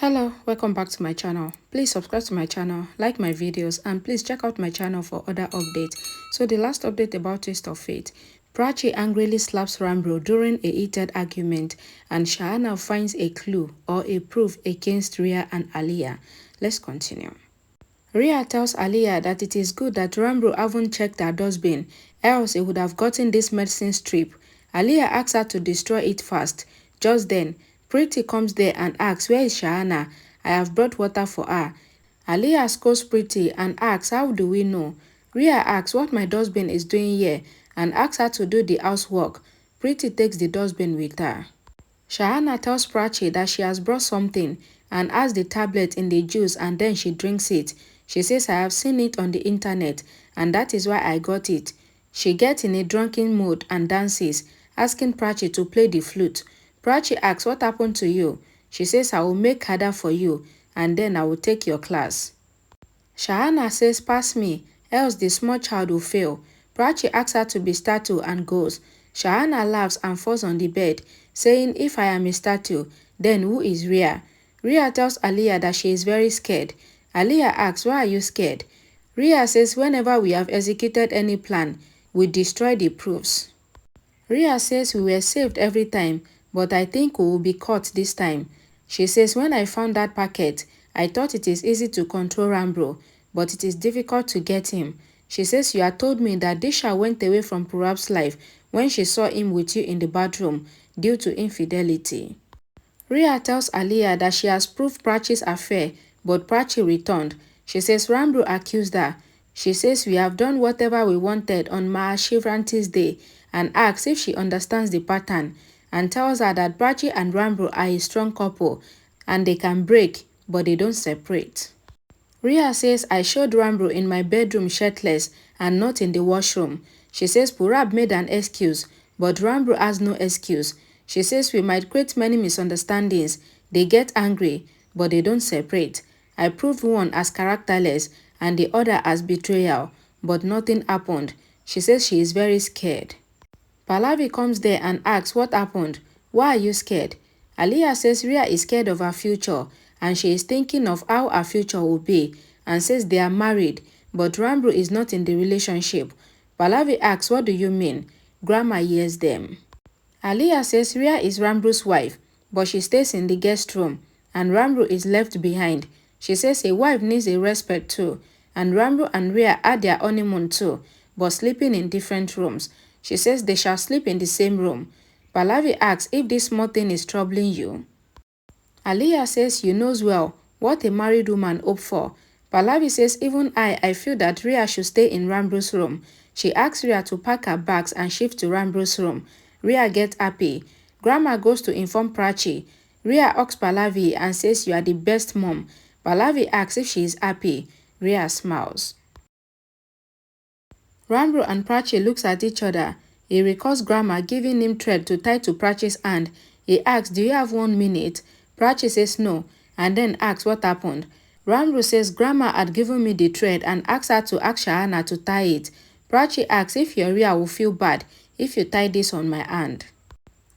Hello, welcome back to my channel. Please subscribe to my channel, like my videos, and please check out my channel for other updates. So the last update about Twist of Fate. Prachi angrily slaps Ranbir during a heated argument, and Shahana finds a clue or a proof against Rhea and Aliyah. Let's continue. Rhea tells Aliyah that it is good that Ranbir haven't checked her dustbin, else he would have gotten this medicine strip. Aliyah asks her to destroy it fast. Just then, Pretty comes there and asks, "Where is Shahana? I have brought water for her." Aliyah scolds Pretty and asks, "How do we know?" Rhea asks what my dustbin is doing here and asks her to do the housework. Pretty takes the dustbin with her. Shahana tells Prachi that she has brought something and adds the tablet in the juice and then she drinks it. She says, "I have seen it on the internet and that is why I got it." She gets in a drunken mood and dances, asking Prachi to play the flute. Prachi asks, "What happened to you?" She says, "I will make harder for you and then I will take your class." Shahana says, "Pass me, else the small child will fail." Prachi asks her to be statue and goes. Shahana laughs and falls on the bed, saying, "If I am a statue, then who is Rhea?" Rhea tells Aliyah that she is very scared. Aliyah asks, "Why are you scared?" Rhea says, "Whenever we have executed any plan, we destroy the proofs." Rhea says, "We were saved every time, but I think we will be caught this time." She says, "When I found that packet, I thought it is easy to control Ranbir, but it is difficult to get him." She says, "You had told me that Disha went away from Purab's life when she saw him with you in the bathroom due to infidelity." Rhea tells Aliyah that she has proved Prachi's affair, but Prachi returned. She says Ranbir accused her. She says, "We have done whatever we wanted on Mahashivranti's day," and asks if she understands the pattern, and tells her that Prachi and Ranbir are a strong couple and they can break, but they don't separate. Rhea says, "I showed Ranbir in my bedroom shirtless and not in the washroom." She says Purab made an excuse, but Ranbir has no excuse. She says, "We might create many misunderstandings. They get angry, but they don't separate. I proved one as characterless and the other as betrayal, but nothing happened." She says she is very scared. Pallavi comes there and asks what happened. "Why are you scared?" Aliyah says Rhea is scared of her future and she is thinking of how her future will be, and says they are married, but Ranbir is not in the relationship. Pallavi asks, "What do you mean?" Grandma hears them. Aliyah says Rhea is Ranbir's wife, but she stays in the guest room and Ranbir is left behind. She says a wife needs a respect too, and Ranbir and Rhea had their honeymoon too, but sleeping in different rooms. She says they shall sleep in the same room. Pallavi asks if this small thing is troubling you. Aliyah says you knows well what a married woman hopes for. Pallavi says even I feel that Rhea should stay in Ranbir's room. She asks Rhea to pack her bags and shift to Ranbir's room. Rhea gets happy. Grandma goes to inform Prachi. Rhea asks Pallavi and says you are the best mom. Pallavi asks if she is happy. Rhea smiles. Ranbir and Prachi looks at each other. He recalls Grandma giving him thread to tie to Prachi's hand. He asks, "Do you have 1 minute?" Prachi says no, and then asks what happened. Ranbir says Grandma had given me the thread and asks her to ask Shahana to tie it. Prachi asks if your Rhea will feel bad if you tie this on my hand.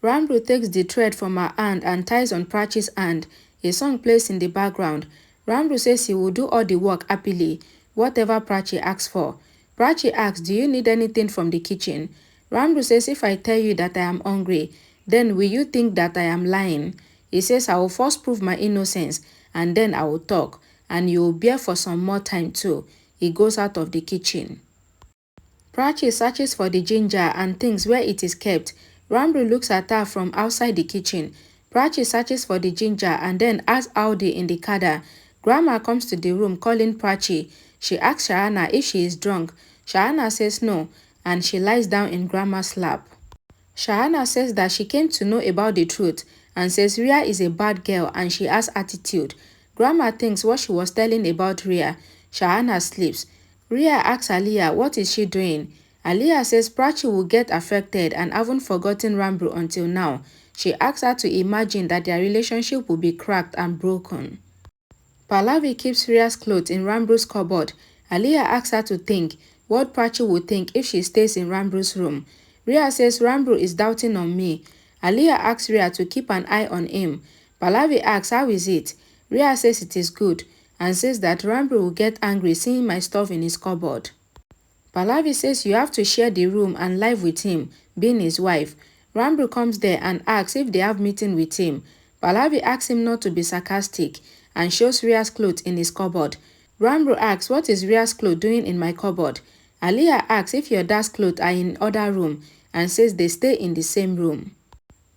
Ranbir takes the thread from her hand and ties on Prachi's hand. A song plays in the background. Ranbir says he will do all the work happily, whatever Prachi asks for. Prachi asks, "Do you need anything from the kitchen?" Ranbir says, "If I tell you that I am hungry, then will you think that I am lying?" He says, "I will first prove my innocence and then I will talk, and you will bear for some more time too." He goes out of the kitchen. Prachi searches for the ginger and thinks where it is kept. Ranbir looks at her from outside the kitchen. Prachi searches for the ginger and then asks Audi in the car. Grandma comes to the room calling Prachi. She asks Shahana if she is drunk. Shahana says no, and she lies down in Grandma's lap. Shahana says that she came to know about the truth and says Rhea is a bad girl and she has attitude. Grandma thinks what she was telling about Rhea. Shahana sleeps. Rhea asks Aliyah what is she doing. Aliyah says Prachi will get affected and haven't forgotten Ranbir until now. She asks her to imagine that their relationship will be cracked and broken. Pallavi keeps Rhea's clothes in Ranbir's cupboard. Aliyah asks her to think what Prachi would think if she stays in Ranbir's room. Rhea says Ranbir is doubting on me. Aliyah asks Rhea to keep an eye on him. Pallavi asks how is it. Rhea says it is good and says that Ranbir will get angry seeing my stuff in his cupboard. Pallavi says you have to share the room and live with him, being his wife. Ranbir comes there and asks if they have meeting with him. Pallavi asks him not to be sarcastic and shows Rhea's clothes in his cupboard. Ranbir asks what is Rhea's clothes doing in my cupboard. Aliyah asks if your dad's clothes are in other room and says they stay in the same room.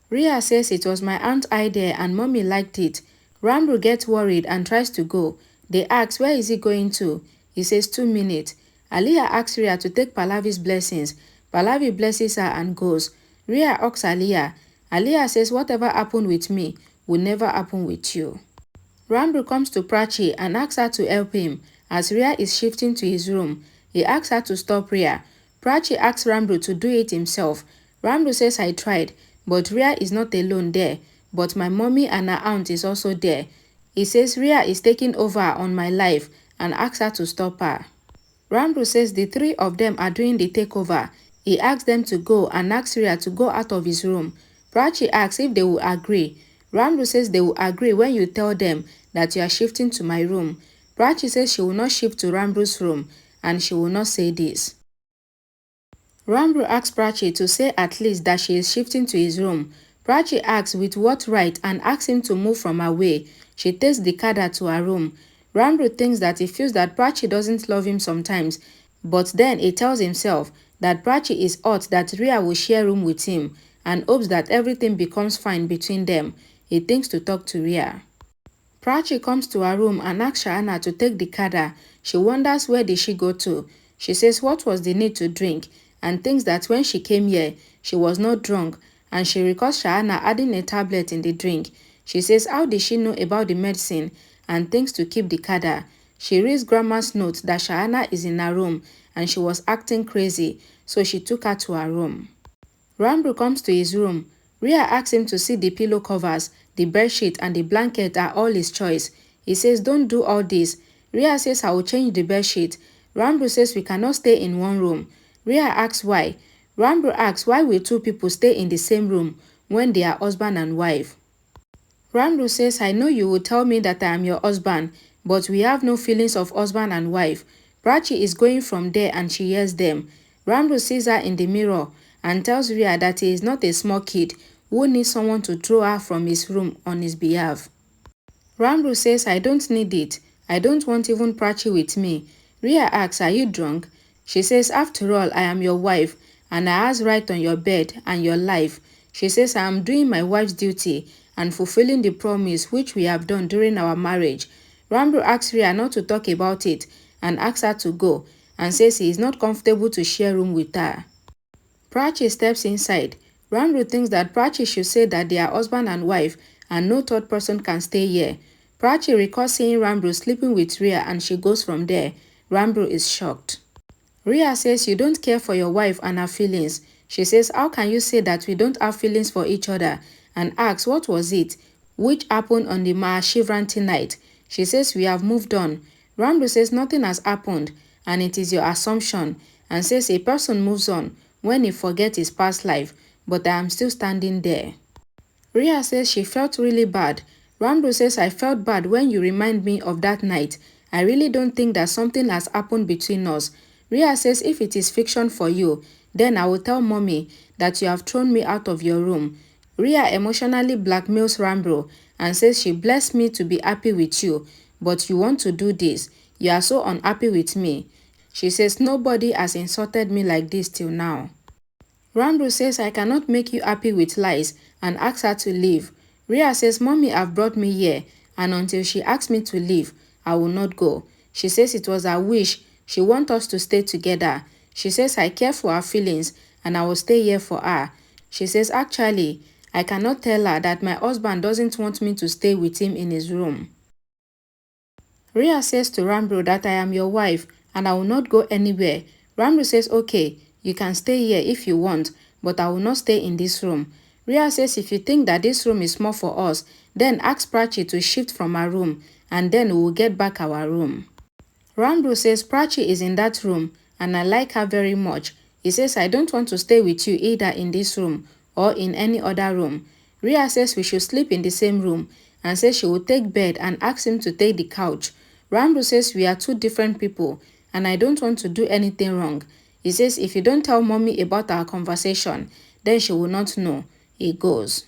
Rhea says it was my aunt's idea and mommy liked it. Ranbir gets worried and tries to go. They ask where is he going to? He says 2 minutes. Aliyah asks Rhea to take Pallavi's blessings. Pallavi blesses her and goes. Rhea asks Aliyah. Aliyah says whatever happened with me will never happen with you. Ranbir comes to Prachi and asks her to help him as Rhea is shifting to his room. He asks her to stop Rhea. Prachi asks Ranbir to do it himself. Ranbir says I tried, but Rhea is not alone there, but my mommy and her aunt is also there. He says Rhea is taking over on my life and asks her to stop her. Ranbir says the 3 of them are doing the takeover. He asks them to go and asks Rhea to go out of his room. Prachi asks if they will agree. Ranbir says they will agree when you tell them that you are shifting to my room. Prachi says she will not shift to Ranbir's room and she will not say this. Ranbir asks Prachi to say at least that she is shifting to his room. Prachi asks with what right and asks him to move from her way. She takes the Kada to her room. Ranbir thinks that he feels that Prachi doesn't love him sometimes, but then he tells himself that Prachi is hot that Rhea will share room with him and hopes that everything becomes fine between them. He thinks to talk to Rhea. Prachi comes to her room and asks Shahana to take the Kada. She wonders where did she go to. She says what was the need to drink and thinks that when she came here, she was not drunk and she recalls Shahana adding a tablet in the drink. She says how did she know about the medicine and thinks to keep the Kada. She reads Grandma's note that Shahana is in her room and she was acting crazy, so she took her to her room. Ranbir comes to his room. Rhea asks him to see the pillow covers, the bedsheet and the blanket are all his choice. He says don't do all this. Rhea says I will change the bedsheet. Ranbir says we cannot stay in one room. Rhea asks why. Ranbir asks why will 2 people stay in the same room when they are husband and wife. Ranbir says I know you will tell me that I am your husband, but we have no feelings of husband and wife. Prachi is going from there and she hears them. Ranbir sees her in the mirror and tells Rhea that he is not a small kid who needs someone to throw her from his room on his behalf. Ranbir says I don't need it. I don't want even Prachi with me. Rhea asks are you drunk? She says after all I am your wife and I has right on your bed and your life. She says I am doing my wife's duty and fulfilling the promise which we have done during our marriage. Ranbir asks Rhea not to talk about it and asks her to go and says he is not comfortable to share room with her. Prachi steps inside. Ranbir thinks that Prachi should say that they are husband and wife and no third person can stay here. Prachi recalls seeing Ranbir sleeping with Rhea and she goes from there. Ranbir is shocked. Rhea says you don't care for your wife and her feelings. She says how can you say that we don't have feelings for each other and asks what was it which happened on the Mahashivranti night. She says we have moved on. Ranbir says nothing has happened and it is your assumption and says a person moves on when he forgets his past life, but I am still standing there. Rhea says she felt really bad. Ranbir says I felt bad when you remind me of that night. I really don't think that something has happened between us. Rhea says if it is fiction for you, then I will tell mommy that you have thrown me out of your room. Rhea emotionally blackmails Ranbir and says she blessed me to be happy with you, but you want to do this. You are so unhappy with me. She says nobody has insulted me like this till now. Ranbir says I cannot make you happy with lies and asks her to leave. Rhea says mommy have brought me here and until she asks me to leave, I will not go. She says it was her wish. She wants us to stay together. She says I care for her feelings and I will stay here for her. She says actually, I cannot tell her that my husband doesn't want me to stay with him in his room. Rhea says to Ranbir that I am your wife and I will not go anywhere. Ranbir says okay, you can stay here if you want, but I will not stay in this room. Rhea says if you think that this room is small for us, then ask Prachi to shift from our room and then we will get back our room. Ranbir says Prachi is in that room and I like her very much. He says I don't want to stay with you either in this room or in any other room. Rhea says we should sleep in the same room and says she will take bed and asks him to take the couch. Ranbir says we are two different people and I don't want to do anything wrong. He says if you don't tell mommy about our conversation, then she will not know. He goes.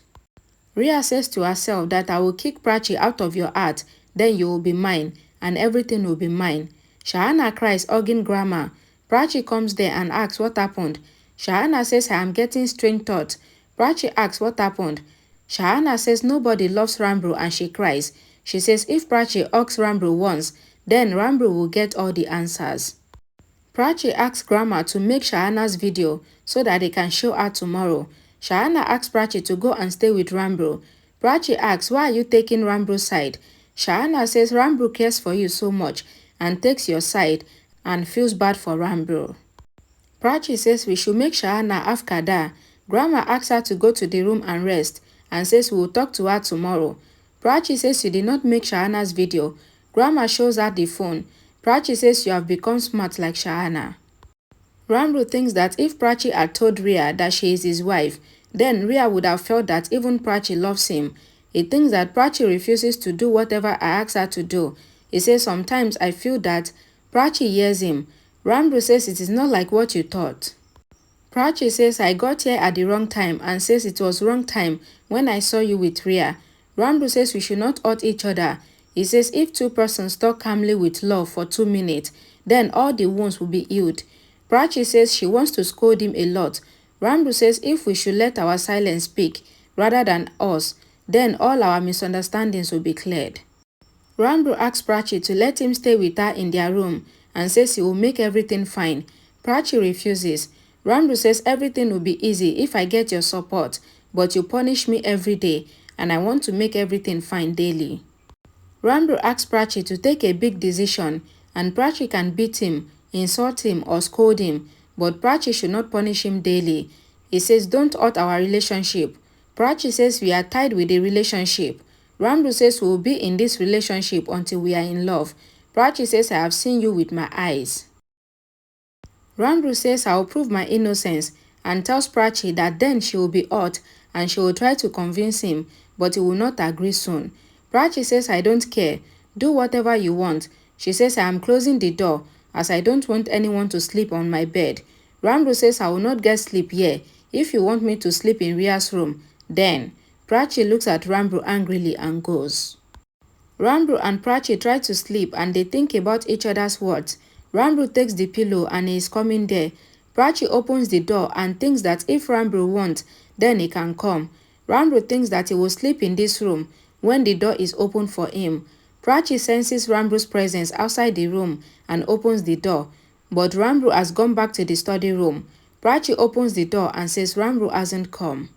Rhea says to herself that I will kick Prachi out of your heart, then you will be mine, and everything will be mine. Shahana cries, hugging Grandma. Prachi comes there and asks what happened. Shahana says I am getting strange thoughts. Prachi asks what happened. Shahana says nobody loves Ranbir and she cries. She says if Prachi asks Ranbir once, then Ranbir will get all the answers. Prachi asks Grandma to make Shahana's video so that they can show her tomorrow. Shahana asks Prachi to go and stay with Ranbir. Prachi asks, why are you taking Ranbir's side? Shahana says Ranbir cares for you so much and takes your side and feels bad for Ranbir. Prachi says we should make Shahana have Kada. Grandma asks her to go to the room and rest and says we will talk to her tomorrow. Prachi says she did not make Shahana's video. Grandma shows her the phone. Prachi says you have become smart like Shahana. Ranbir thinks that if Prachi had told Rhea that she is his wife, then Rhea would have felt that even Prachi loves him. He thinks that Prachi refuses to do whatever I ask her to do. He says sometimes I feel that Prachi hears him. Ranbir says it is not like what you thought. Prachi says I got here at the wrong time and says it was wrong time when I saw you with Rhea. Ranbir says we should not hurt each other. He says if two persons talk calmly with love for 2 minutes, then all the wounds will be healed. Prachi says she wants to scold him a lot. Ranbir says if we should let our silence speak rather than us, then all our misunderstandings will be cleared. Ranbir asks Prachi to let him stay with her in their room and says he will make everything fine. Prachi refuses. Ranbir says everything will be easy if I get your support, but you punish me every day and I want to make everything fine daily. Ranbir asks Prachi to take a big decision and Prachi can beat him, insult him or scold him, but Prachi should not punish him daily. He says don't hurt our relationship. Prachi says we are tied with the relationship. Ranbir says we will be in this relationship until we are in love. Prachi says I have seen you with my eyes. Ranbir says I will prove my innocence and tells Prachi that then she will be hurt and she will try to convince him, but he will not agree soon. Prachi says I don't care. Do whatever you want. She says I am closing the door as I don't want anyone to sleep on my bed. Ranbir says I will not get sleep here. If you want me to sleep in Rhea's room, then. Prachi looks at Ranbir angrily and goes. Ranbir and Prachi try to sleep and they think about each other's words. Ranbir takes the pillow and he is coming there. Prachi opens the door and thinks that if Ranbir wants, then he can come. Ranbir thinks that he will sleep in this room when the door is open for him. Prachi senses Ranbir's presence outside the room and opens the door, but Ranbir has gone back to the study room. Prachi opens the door and says Ranbir hasn't come.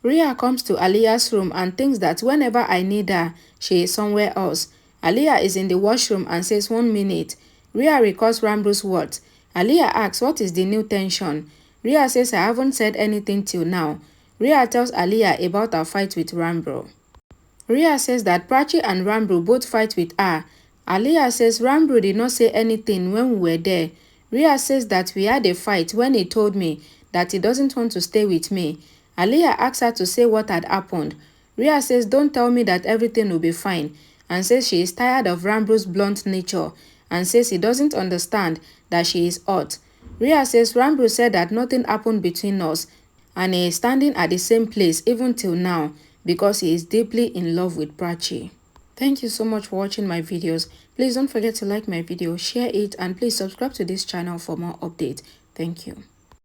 Rhea comes to Aliya's room and thinks that whenever I need her, she is somewhere else. Aliya is in the washroom and says 1 minute. Rhea recalls Ranbir's words. Aliya asks what is the new tension. Rhea says I haven't said anything till now. Rhea tells Aliya about her fight with Ranbir. Rhea says that Prachi and Ranbir both fight with her. Aliya says Ranbir did not say anything when we were there. Rhea says that we had a fight when he told me that he doesn't want to stay with me. Aliya asks her to say what had happened. Rhea says don't tell me that everything will be fine and says she is tired of Ranbir's blunt nature and says he doesn't understand that she is hurt. Rhea says Ranbir said that nothing happened between us and he is standing at the same place even till now because he is deeply in love with Prachi. Thank you so much for watching my videos. Please don't forget to like my video, share it, and please subscribe to this channel for more updates. Thank you.